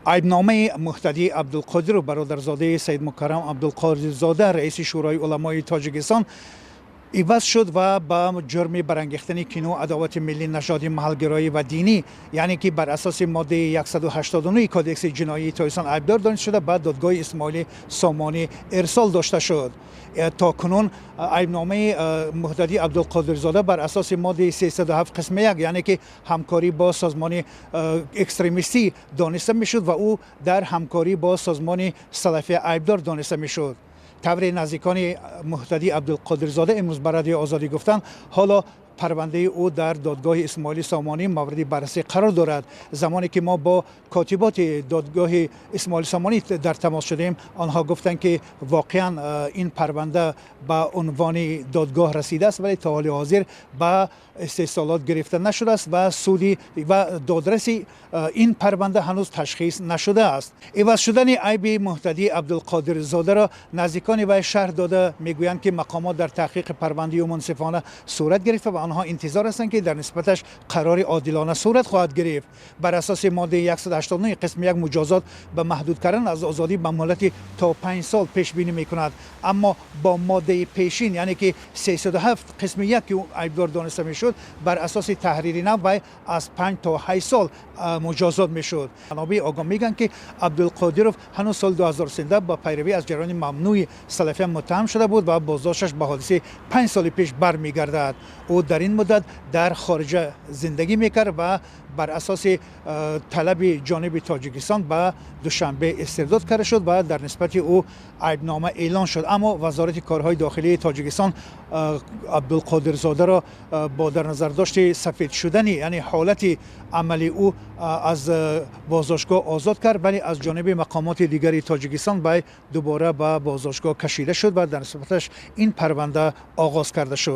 عیبنامه مهتدی عبدالقادر و برادرزاده سید مکرم عبدالقادر زاده رئیس شورای علمای تاجیکستان عوض شد و با جرم برانگیختن کینو عداوت ملی نژادی محلگرایی و دینی، یعنی که بر اساس ماده 189 کودکس جنایی تاجیکستان عیبدار دانسته شده به دادگاه اسماعیل سامانی ارسال داشته شد. تا کنون عیبنامه مهتدی عبدالقادر زاده بر اساس ماده 307 قسم 1 یعنی که همکاری با سازمان اکستریمیستی دانسته میشد و او در همکاری با سازمان سلفی عیبدار دانسته میشد. طبری نزدیکان مهتدی عبدالقادر زاده امروز به رادیو آزادی گفتند حالا پرونده او در دادگاه اسماعیل سامانی مورد بررسی قرار دارد. زمانی که ما با کاتبات دادگاه اسماعیل سامانی در تماس شدیم، آنها گفتند که واقعا این پرونده به عنوان دادگاه رسیده است، ولی تا حال حاضر به استحصالات گرفته نشده است و سودی و دادرسی این پرونده هنوز تشخیص نشده است. عوض شدن عیب مهتدی عبدالقادر زاده را نزدیکان وی شرح داده میگویند که مقامات در تحقیق پرونده و منصفانه صورت گرفته و آنها انتظار هستند که در نسبتش قرار عادلانه صورت خواهد گرفت. بر اساس ماده 189 قسم 1 مجازات به محدود کردن از آزادی به مهلت تا 5 سال پیش بینی میکند، اما با ماده پیشین یعنی که 307 قسم 1 که عیبدار دانسته میشد بر اساس تحریری نو وی از 5 تا 8 سال مجازات میشد. منابع آگاه میگن که عبدالقادر هنوز سال 2013 با پیروی از جریان ممنوع سلفیان متهم شده بود و بازداشتش به حادثه 5 سال پیش برمیگردد. او در این مدت در خارج زندگی میکرد و بر اساس طلب جانب تاجیکستان به دوشنبه استرداد کرده شد و در نسبت او عیبنامه اعلان شد، اما وزارت کارهای داخلی تاجیکستان عبدالقادر زاده را با در نظر داشت سفید شدنی یعنی حالت عملی او از بازداشتگاه آزاد کرد، ولی از جانب مقامات دیگری تاجیکستان به دوباره به بازداشتگاه کشیده شد و در نسبتش این پرونده آغاز کرده شد.